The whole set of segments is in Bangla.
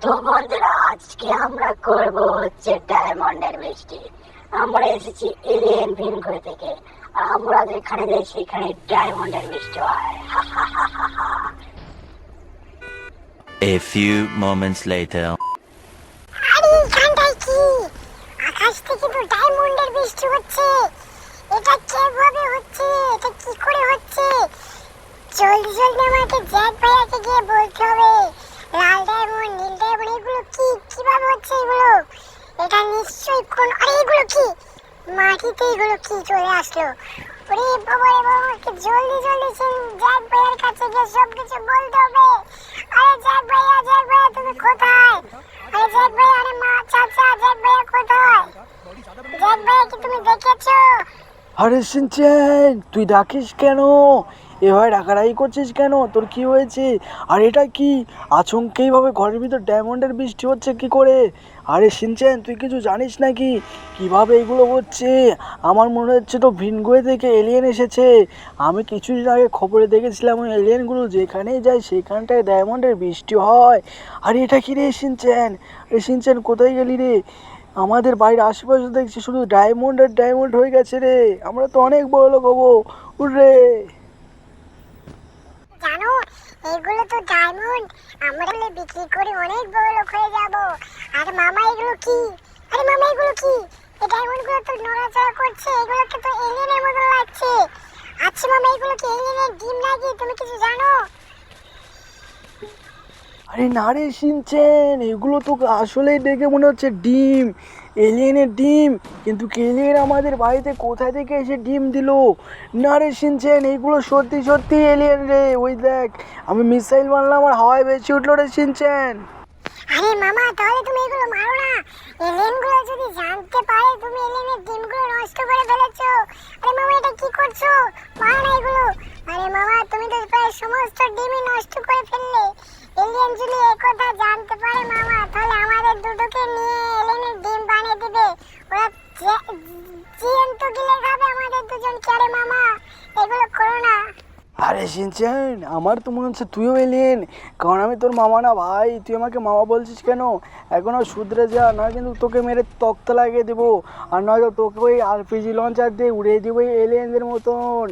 তো বন্ধুরা, আজকে আমরা করব হচ্ছে ডায়মন্ডের বৃষ্টি। আমরা এসেছি এলিয়েন ভিনগ্রহ থেকে, আর আমরা যেখানে যাই সেখানে ডায়মন্ডের বৃষ্টি হয়। A few moments later. আরে এখানটায় কি আকাশ থেকে তো ডায়মন্ডের বৃষ্টি হচ্ছে? এটা কিভাবে হচ্ছে? এটা কি করে হচ্ছে? জলদি জলদি আমাকে জ্যাক ভাইয়াকে গিয়ে বলতে হবে। লাল ডায়মন্ড, নীল ডায়মন্ড, এগুলো কি কিভাবে হচ্ছে এগুলো? এটা নিশ্চয়ই কোন, আরে এগুলো কি মাটিতে, এগুলো কি চলে আসলো? ওরে বাবা রে বাবা, আমাকে জলদি জলদি জ্যাক ভাইয়ার কাছে গিয়ে সব কিছু বলতে হবে। আরে জ্যাক ভাইয়া তুমি কোথায়? আরে জ্যাক ভাইয়া, আরে মা, চাচা, জ্যাক ভাইয়া কোথায়? জ্যাক ভাইয়া কি তুমি দেখেছো? আরে সিনচেন, তুই ডাকিস কেন? এভাবে ডাকাডাকি করছিস কেন? তোর কি হয়েছে? আর এটা কি আচমকেইভাবে ঘরের ভিতর ডায়মন্ডের বৃষ্টি হচ্ছে কি করে? আরে সিনচেন, তুই কিছু জানিস নাকি কিভাবে এগুলো হচ্ছে? আমার মনে হচ্ছে তো ভিনগ্রহ থেকে এলিয়েন এসেছে। আমি কিছুদিন আগে খবরে দেখেছিলাম ওই এলিয়েনগুলো যেখানেই যায় সেখানটায় ডায়মন্ডের বৃষ্টি হয়। আরে এটা কি রে সিনচেন? আরে সিনচেন, কোথায় গেলি রে? আমাদের বাড়ির আশেপাশে দেখছি শুধু ডায়মন্ড আর ডায়মন্ড হয়ে গেছে রে। আমরা তো অনেক বড় লোক হবো। উড়রে! জানো, এগুলো তো ডায়মন্ড, আমরা বিক্রি করে অনেক বড় লোক হয়ে যাব। আর মামা এগুলো কি? আরে মামা এগুলো কি? এই ডায়মন্ড গুলো তো নড়াচড়া করছে, এগুলোকে তো এলিয়েনের মতো লাগছে। আচ্ছা মামা, এগুলো কি এলিয়েনের ডিম নাকি? তুমি কিছু জানো? আরে না রে সিনচেন, এগুলো তো আসলেই দেখে মনে হচ্ছে ডিম, এলিয়েনের ডিম। কিন্তু এলিয়েন আমাদের বাড়িতে কোথায় থেকে এসে ডিম দিল? না রে সিনচেন, এইগুলো সত্যি সত্যি এলিয়েন রে। ওই দেখ, আমি মিসাইল মারলাম আর হাওয়ায় ভেসে উঠলো রে সিনচেন। আরে মামা, তাহলে তুমি এগুলো মারো না। এলিয়েন গুলো যদি জানতে পারে তুমি এলিয়েনের ডিমগুলো নষ্ট করে ফেলেছো। আরে মামা, এটা কি করছো? মারো না এগুলো। আরে মামা, তুমি তো প্রায় সমস্ত ডিমই নষ্ট করে ফেললে। এলিয়েন যদি এই কথা জানতে পারে মামা, তাহলে আমাদের দুটোকে নিয়ে এলিয়েনের ডিম বানিয়ে দিবে। ওরা জিএন তো গিলে খাবে আমাদের দুজনকে। আরে মামা, এগুলো করো না। আরে সিনচেন, আমার তো মনে হচ্ছে তুইও এলিয়েন, কারণ আমি তোর মামা না ভাই। তুই আমাকে মামা বলছিস কেন? এখনও শুধরে যা, নয় কিন্তু তোকে মেরে তক্তা লাগিয়ে দেবো। আর নয়তো তোকে ওই আরপিজি লঞ্চার দিয়ে উড়িয়ে দেবো এই এলিয়েনদের মতন।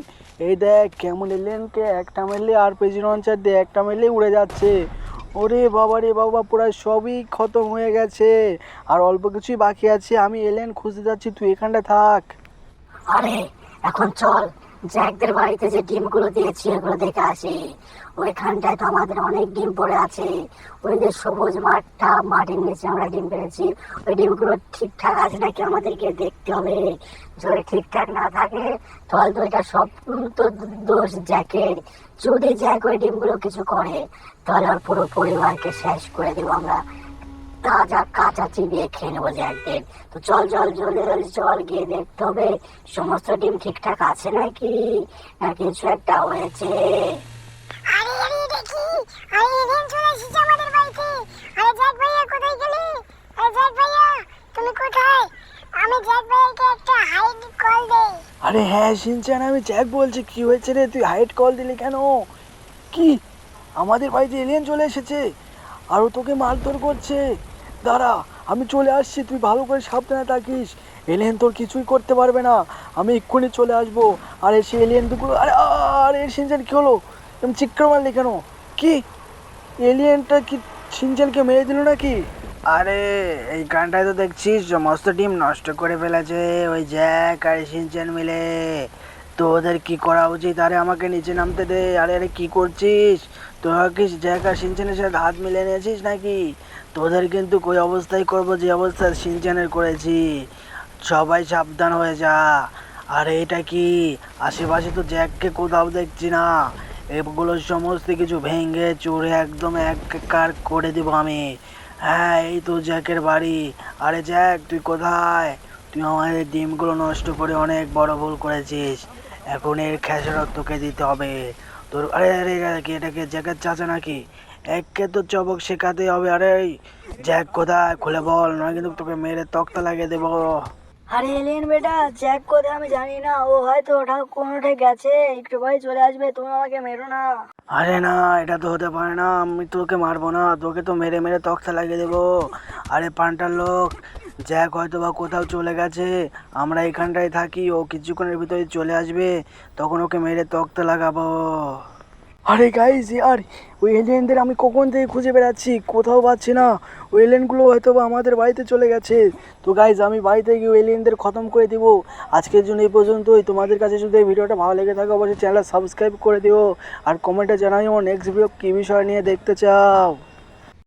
এই দেখ কেমন এলিয়েনকে, একটা মেরলে আরপিজি লঞ্চার দিয়ে একটা মেরলেই উড়ে যাচ্ছে। ওরে বাবা রে বাবা, পুরো সবই খতম হয়ে গেছে, আর অল্প কিছুই বাকি আছে। আমি এলিয়েন খুঁজতে যাচ্ছি, তুই এখানটা থাক। আরে এখন চল, জ্যাকদের বাড়িতে যে ডিমগুলো দিয়েছি এগুলো দেখে আসি। ওইখানটায় তো আমাদের অনেক ডিম পড়ে আছে। ওই যে সবুজ মাঠটা, মাটির নিচে আমরা ডিম পেরেছি, ওই ডিমগুলো ঠিকঠাক আছে নাকি আমাদেরকে দেখতে হবে। যদি ঠিকঠাক না থাকে তাহলে তো এটা সব তো দোষ জ্যাকের। যদি জ্যাক ওই ডিমগুলো কিছু করে তাহলে আর পুরো পরিবারকে শেষ করে দেবো আমরা। তাজা কাঁচা চিবিয়ে খেয়ে নেবো জ্যাকদের। তো চল চল, জলদি জলদি চল, গিয়ে দেখতে হবে সমস্ত ডিম ঠিকঠাক আছে নাকি, না কিছু একটা হয়েছে। আরে আরে দেখি, আরে এলিয়েন চলে এসেছে আমাদের বাড়িতে। আরে জ্যাক ভাইয়া, কোথায় গেলি? আরে জ্যাক ভাইয়া, তুমি কোথায়? আমি জ্যাক ভাইয়াকে একটা হাইড কল দেই। আরে হ্যাঁ সিনচান, আমি জ্যাক বলছি। কি হয়েছে রে? তুই হাইট কল দিলি কেন? কি আমাদের বাড়িতে এলিয়েন চলে এসেছে আর ও তোকে মারধর করছে? দাঁড়া, আমি চলে আসছি, তুই ভালো করে সাবধানে থাকিস। এলিয়েন তোর কিছুই করতে পারবে না, আমি এক্ষুনি চলে আসবো। আর এসে এলিয়েন দুপুর, আরে আরে সিনচান কি হলো? তুমি চিৎকার মারলি কেন? কি এলিয়েনটা কি সিনচানকে মেরে দিল নাকি? আরে এই গানটায় তো দেখছিস সমস্ত টিম নষ্ট করে ফেলেছে ওই জ্যাক আর সিনচান মিলে। তো ওদের কি করা উচিত? আরে আমাকে নিচে নামতে দে। আরে আরে কি করছিস তোরা? কি জ্যাক আর সিনচানের সাথে হাত মিলিয়ে নিয়েছিস নাকি? তোদের কিন্তু ওই অবস্থায় করবো যে অবস্থা সিনচানের করেছি। সবাই সাবধান হয়ে যা। আরে এটা কি? আশেপাশে তো জ্যাককে কোথাও দেখছি না। এগুলো সমস্ত কিছু ভেঙে চুরে একদম একাকার করে দিব আমি। হ্যাঁ, এই তো জ্যাকের বাড়ি। আরে জ্যাক, তুই কোথায়? তুই আমাদের ডিমগুলো নষ্ট করে অনেক বড় ভুল করেছিস। এখন এর খেসারত তোকে দিতে হবে। তোর আরে আরে এটাকে জ্যাকের চাচা নাকি? একে তো চবক শেখাতে হবে। আরে জ্যাক কোথায়? খুলে বল, নয় কিন্তু তোকে মেরে তক্তা লাগিয়ে দেবো। আরে এলিয়েন বেটা, জ্যাক কোথায় আমি জানি না, ও হয়তো ওটা কোনোটাই গেছে, একটু পরে চলে আসবে, তুমি আমাকে মেরো না। আরে না, এটা তো হতে পারে না, আমি তোকে মারবো না, তোকে তো মেরে মেরে তক্তা লাগিয়ে দেবো। আরে পান্টার লোক, জ্যাক হয়তো বা কোথাও চলে গেছে, আমরা এখানটায় থাকি, ও কিছুক্ষণের ভিতরে চলে আসবে, তখন ওকে মেরে তক্তা লাগাবো। আরে গাইস আর ওই এলিয়েনদের আমি কখন থেকে খুঁজে বেড়াচ্ছি, কোথাও পাচ্ছি না। ওই এলিয়েনগুলো হয়তো বা আমাদের বাড়িতে চলে গেছে। তো গাইস আমি বাড়িতে গিয়ে ওই এলিয়েনদের খতম করে দিব। আজকের জন্য এই পর্যন্তই। তোমাদের কাছে যদি এই ভিডিওটা ভালো লেগে থাকে অবশ্যই চ্যানেলটা সাবস্ক্রাইব করে দিও, আর কমেন্টে জানাইও নেক্সট ভিডিও কী বিষয় নিয়ে দেখতে চাও।